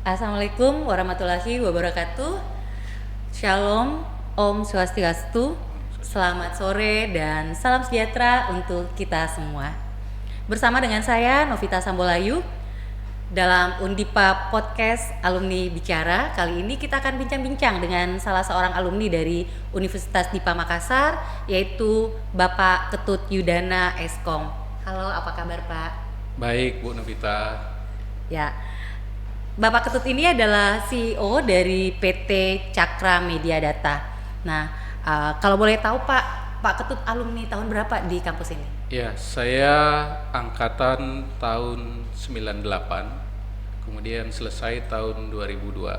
Assalamualaikum warahmatullahi wabarakatuh. Shalom, Om Swastiastu. Selamat sore dan salam sejahtera untuk kita semua. Bersama dengan saya Novita Sambolayu dalam Undipa Podcast Alumni Bicara. Kali ini kita akan bincang-bincang dengan salah seorang alumni dari Universitas Dipa Makassar, yaitu Bapak Ketut Yudana Eskom. Halo, apa kabar Pak? Baik Bu Novita. Ya, Bapak Ketut ini adalah CEO dari PT Cakra Media Data. Nah, kalau boleh tahu Pak Ketut alumni tahun berapa di kampus ini? Ya, saya angkatan tahun 98, kemudian selesai tahun 2002.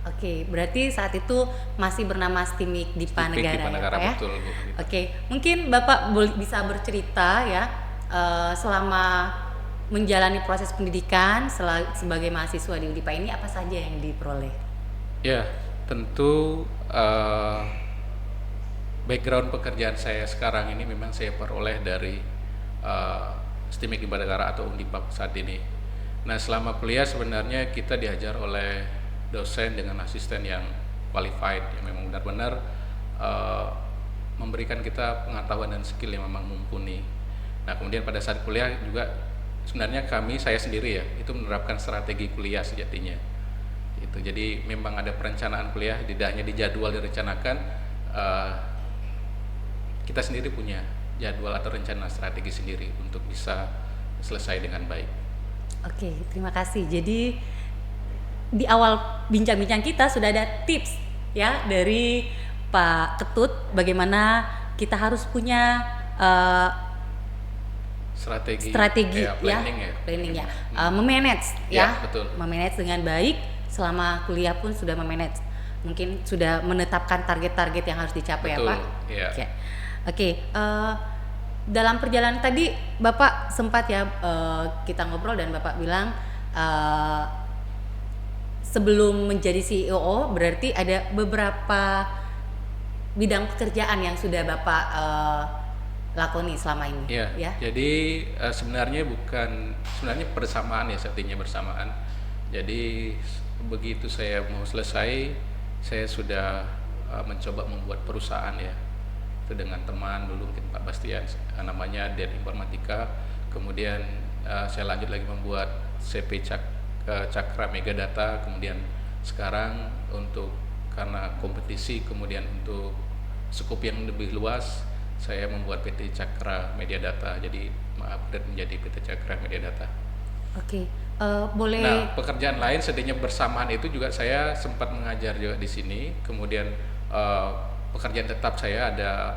Oke, berarti saat itu masih bernama STIMIK Dipa Stipik Negara, Dipa Negara, ya Pak ya? betul Bu Novita. Oke, mungkin Bapak bisa bercerita ya selama menjalani proses pendidikan sebagai mahasiswa di Undipa ini apa saja yang diperoleh? Ya, tentu background pekerjaan saya sekarang ini memang saya peroleh dari STIMIK Dipa Negara atau Undipa saat ini. Nah, selama kuliah sebenarnya kita diajar oleh dosen dengan asisten yang qualified, yang memang benar-benar memberikan kita pengetahuan dan skill yang memang mumpuni. Nah, kemudian pada saat kuliah juga sebenarnya saya sendiri ya, itu menerapkan strategi kuliah sejatinya. Itu jadi memang ada perencanaan kuliah, tidak hanya dijadwal direncanakan, kita sendiri punya jadwal atau rencana strategi sendiri untuk bisa selesai dengan baik. Oke, terima kasih. Jadi di awal bincang-bincang kita sudah ada tips ya dari Pak Ketut bagaimana kita harus punya strategi planning ya, memanage ya, betul. Memanage dengan baik selama kuliah pun sudah memanage, mungkin sudah menetapkan target-target yang harus dicapai. Betul, ya Pak. ya. Oke. Dalam perjalanan tadi Bapak sempat ya kita ngobrol dan Bapak bilang sebelum menjadi CEO berarti ada beberapa bidang pekerjaan yang sudah Bapak lakoni selama ini. Ya. Jadi sebenarnya bersamaan ya, sepertinya bersamaan. Jadi begitu saya mau selesai, saya sudah mencoba membuat perusahaan ya. Itu dengan teman dulu mungkin Pak Bastian, namanya Den Informatika. Kemudian saya lanjut lagi membuat CP Cakra Mega Data. Kemudian sekarang karena kompetisi, kemudian untuk skup yang lebih luas, saya membuat PT Cakra Media Data, jadi mengupgrade menjadi PT Cakra Media Data. Oke, boleh. Nah, pekerjaan lain sedihnya bersamaan itu juga saya sempat mengajar juga di sini. Kemudian pekerjaan tetap saya ada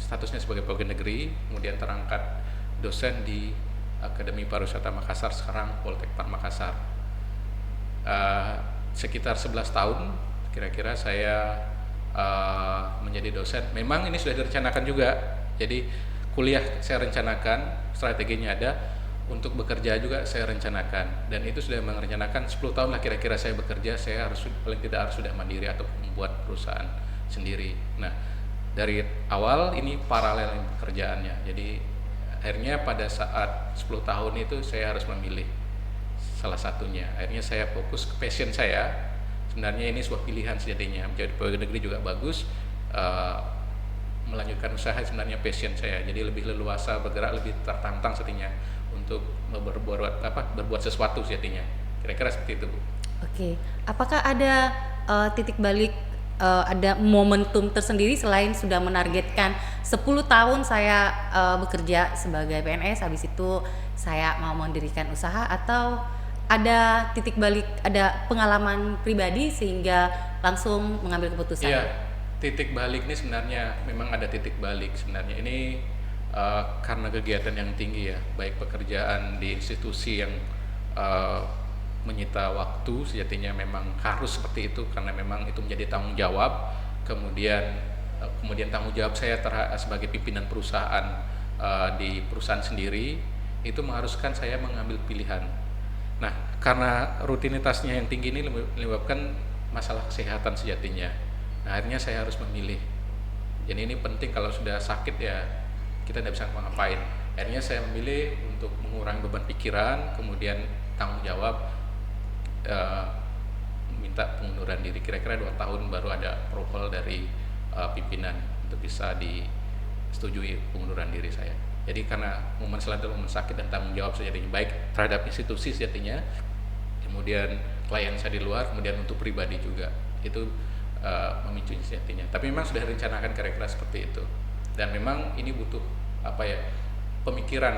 statusnya sebagai pegawai negeri, kemudian terangkat dosen di Akademi Pariwisata Makassar, sekarang Poltek Makassar. Sekitar 11 tahun kira-kira saya menjadi dosen. Memang ini sudah direncanakan juga, jadi kuliah saya rencanakan, strateginya ada, untuk bekerja juga saya rencanakan, dan itu sudah merencanakan 10 tahun lah kira-kira saya bekerja, saya paling tidak harus sudah mandiri atau membuat perusahaan sendiri. Nah, dari awal ini paralel pekerjaannya, jadi akhirnya pada saat 10 tahun itu saya harus memilih salah satunya. Akhirnya saya fokus ke passion saya. Sebenarnya ini sebuah pilihan sejatinya, menjadi pegawai negeri juga bagus, melanjutkan usaha sebenarnya passion saya, jadi lebih leluasa bergerak, lebih tertantang sejatinya untuk berbuat sesuatu sejatinya, kira-kira seperti itu Bu. Oke, apakah ada titik balik, ada momentum tersendiri selain sudah menargetkan 10 tahun saya bekerja sebagai PNS, habis itu saya mau mendirikan usaha, atau ada titik balik, ada pengalaman pribadi sehingga langsung mengambil keputusan? Iya, titik balik ini sebenarnya memang ada titik balik sebenarnya. Ini karena kegiatan yang tinggi ya, baik pekerjaan di institusi yang menyita waktu, sejatinya memang harus seperti itu karena memang itu menjadi tanggung jawab. Kemudian tanggung jawab saya sebagai pimpinan perusahaan di perusahaan sendiri itu mengharuskan saya mengambil pilihan. Nah, karena rutinitasnya yang tinggi ini menyebabkan masalah kesehatan sejatinya. Nah, akhirnya saya harus memilih. Jadi ini penting, kalau sudah sakit ya kita tidak bisa ngapain. Akhirnya saya memilih untuk mengurangi beban pikiran, kemudian tanggung jawab. minta pengunduran diri. Kira-kira 2 tahun baru ada approval dari pimpinan untuk bisa disetujui pengunduran diri saya. Jadi karena momen selanjutnya momen sakit dan tanggung jawab sejatinya, baik terhadap institusi sejatinya, kemudian klien saya di luar, kemudian untuk pribadi juga, itu memicu sejatinya. Tapi memang sudah direncanakan kira-kira seperti itu. Dan memang ini butuh pemikiran,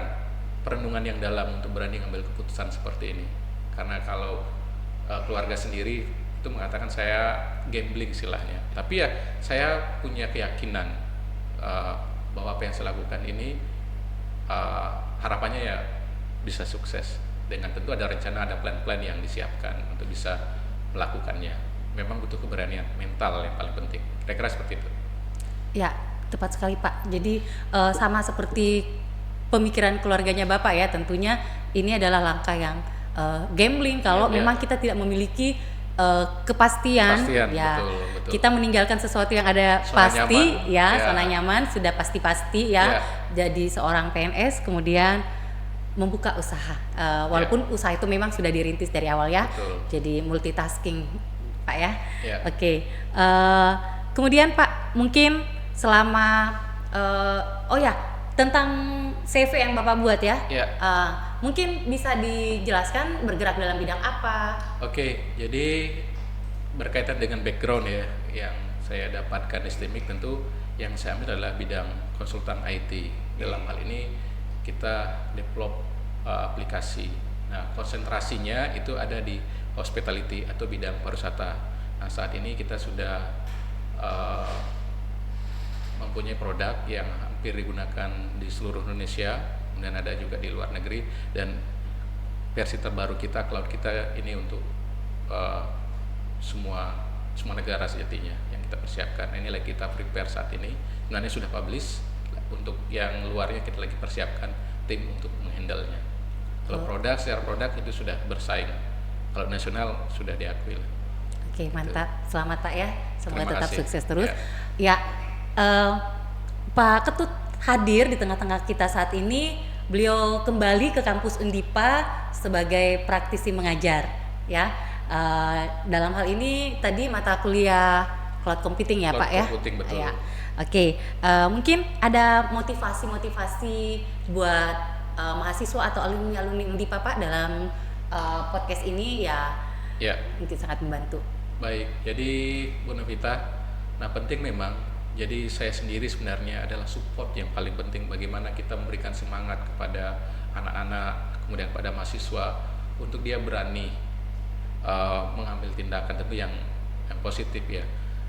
perenungan yang dalam untuk berani ngambil keputusan seperti ini. Karena kalau keluarga sendiri itu mengatakan saya gambling istilahnya. Tapi ya saya punya keyakinan bahwa apa yang saya lakukan ini harapannya ya bisa sukses. Dengan tentu ada rencana, ada plan-plan yang disiapkan untuk bisa melakukannya. Memang butuh keberanian mental yang paling penting. Kira-kira seperti itu. Ya, tepat sekali Pak. Jadi sama seperti pemikiran keluarganya Bapak ya, tentunya ini adalah langkah yang gambling kalau memang kita tidak memiliki kepastian ya. Betul. Kita meninggalkan sesuatu yang ada pasti ya, zona nyaman sudah pasti ya. Jadi seorang PNS kemudian membuka usaha, walaupun usaha itu memang sudah dirintis dari awal ya. Betul. Jadi multitasking Pak ya. Oke. Kemudian Pak, mungkin selama tentang CV yang Bapak buat ya, mungkin bisa dijelaskan bergerak dalam bidang apa? Oke, jadi berkaitan dengan background ya, yang saya dapatkan di STMIC, tentu yang saya ambil adalah bidang konsultan IT. Dalam hal ini kita develop aplikasi. Nah, konsentrasinya itu ada di hospitality atau bidang pariwisata. Nah, saat ini kita sudah mempunyai produk yang hampir digunakan di seluruh Indonesia, kemudian ada juga di luar negeri, dan versi terbaru kita, cloud kita ini untuk semua negara sejatinya yang kita persiapkan. Ini lagi kita prepare saat ini, sebenarnya sudah publish. Untuk yang luarnya kita lagi persiapkan tim untuk menghandle-nya. Kalau secara produk itu sudah bersaing, kalau nasional sudah diakui. Oke, mantap. Selamat Pak ya, semoga tetap sukses terus ya. Pak Ketut hadir di tengah-tengah kita saat ini. Beliau kembali ke kampus Undipa sebagai praktisi mengajar ya. Dalam hal ini tadi mata kuliah cloud computing ya Pak ya. Cloud computing, betul. Ya. Oke, mungkin ada motivasi buat mahasiswa atau alumni Undipa Pak dalam podcast ini ya. Mungkin sangat membantu. Baik, jadi Bu Novita, nah penting memang. Jadi saya sendiri sebenarnya adalah support yang paling penting, bagaimana kita memberikan semangat kepada anak-anak, kemudian pada mahasiswa untuk dia berani mengambil tindakan tentu yang positif ya.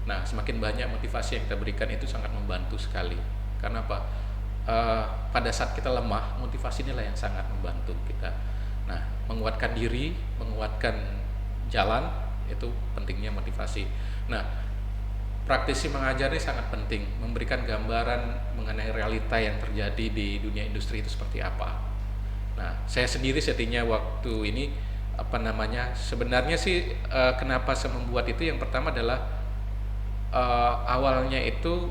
Nah, semakin banyak motivasi yang kita berikan itu sangat membantu sekali. Karena apa? Pada saat kita lemah, motivasi inilah yang sangat membantu kita. Nah, menguatkan diri, menguatkan jalan, itu pentingnya motivasi. Nah, praktisi mengajar ini sangat penting, memberikan gambaran mengenai realita yang terjadi di dunia industri itu seperti apa. Nah, saya sendiri setinya waktu ini sebenarnya sih kenapa saya membuat itu, yang pertama adalah awalnya itu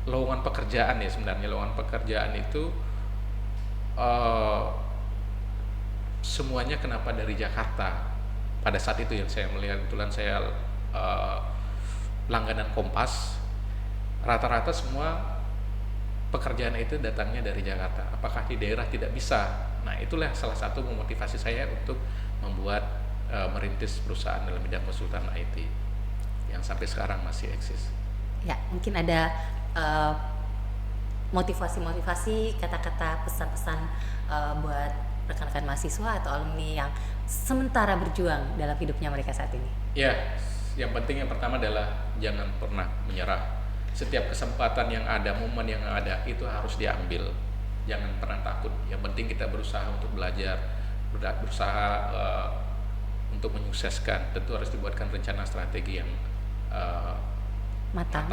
lowongan pekerjaan ya, sebenarnya lowongan pekerjaan itu semuanya kenapa dari Jakarta. Pada saat itu yang saya melihat, kebetulan saya langganan Kompas, rata-rata semua pekerjaan itu datangnya dari Jakarta. Apakah di daerah tidak bisa? Nah, itulah salah satu memotivasi saya untuk membuat merintis perusahaan dalam bidang konsultan IT yang sampai sekarang masih eksis. Ya, mungkin ada motivasi, kata-kata, pesan-pesan buat rekan-rekan mahasiswa atau alumni yang sementara berjuang dalam hidupnya mereka saat ini. Ya, yang penting yang pertama adalah jangan pernah menyerah. Setiap kesempatan yang ada, momen yang ada, itu harus diambil. Jangan pernah takut. Yang penting kita berusaha untuk belajar, berusaha untuk menyukseskan. Tentu harus dibuatkan rencana strategi yang matang.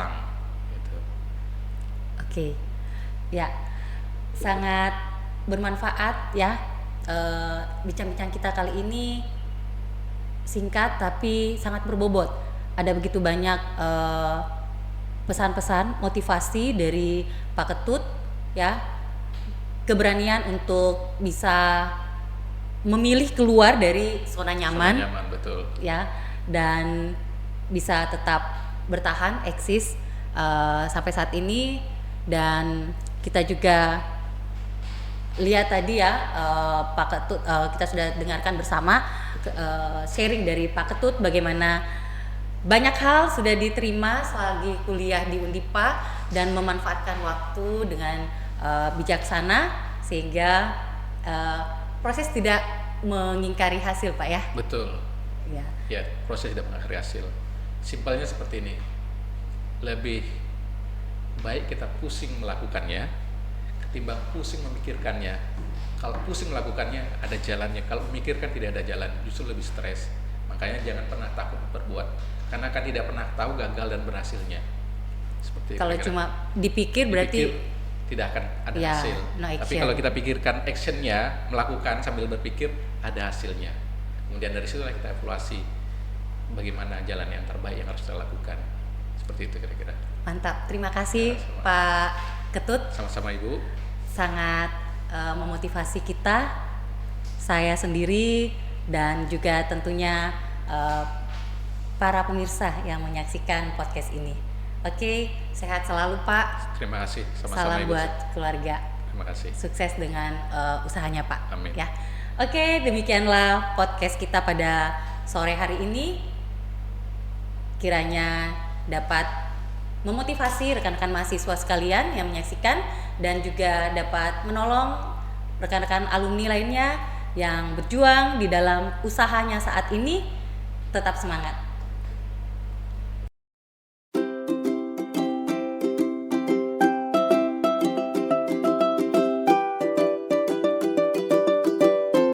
Gitu. Oke, ya, sangat bermanfaat ya. Bincang-bincang kita kali ini singkat tapi sangat berbobot. Ada begitu banyak pesan-pesan motivasi dari Pak Ketut ya, keberanian untuk bisa memilih keluar dari zona nyaman, Zona nyaman, betul. ya, dan bisa tetap bertahan eksis sampai saat ini. Dan kita juga lihat tadi ya, Pak Ketut, kita sudah dengarkan bersama sharing dari Pak Ketut bagaimana banyak hal sudah diterima selagi kuliah di Undipa dan memanfaatkan waktu dengan bijaksana sehingga proses tidak mengingkari hasil, Pak ya. Betul. Ya. Ya, proses tidak mengakhiri hasil. Simpelnya seperti ini. Lebih baik kita pusing melakukannya ketimbang pusing memikirkannya. Kalau pusing melakukannya ada jalannya, kalau memikirkan tidak ada jalan, justru lebih stres. Makanya jangan pernah takut berbuat, karena kan tidak pernah tahu gagal dan berhasilnya. Seperti Kalau cuma dipikir berarti tidak akan ada ya, hasil. no Tapi action. kalau kita pikirkan actionnya, melakukan sambil berpikir, ada hasilnya. Kemudian dari situlah kita evaluasi bagaimana jalan yang terbaik yang harus kita lakukan. Seperti itu kira-kira. Mantap, terima kasih Sama-sama. Pak Ketut, Sama-sama Ibu. sangat memotivasi kita, saya sendiri dan juga tentunya para pemirsa yang menyaksikan podcast ini. Oke, sehat selalu Pak. Terima kasih. Sama-sama Salam Ibu. buat keluarga. Terima kasih. Sukses dengan usahanya Pak. Amin. Ya. Oke, demikianlah podcast kita pada sore hari ini. Kiranya dapat memotivasi rekan-rekan mahasiswa sekalian yang menyaksikan dan juga dapat menolong rekan-rekan alumni lainnya yang berjuang di dalam usahanya saat ini. Tetap semangat.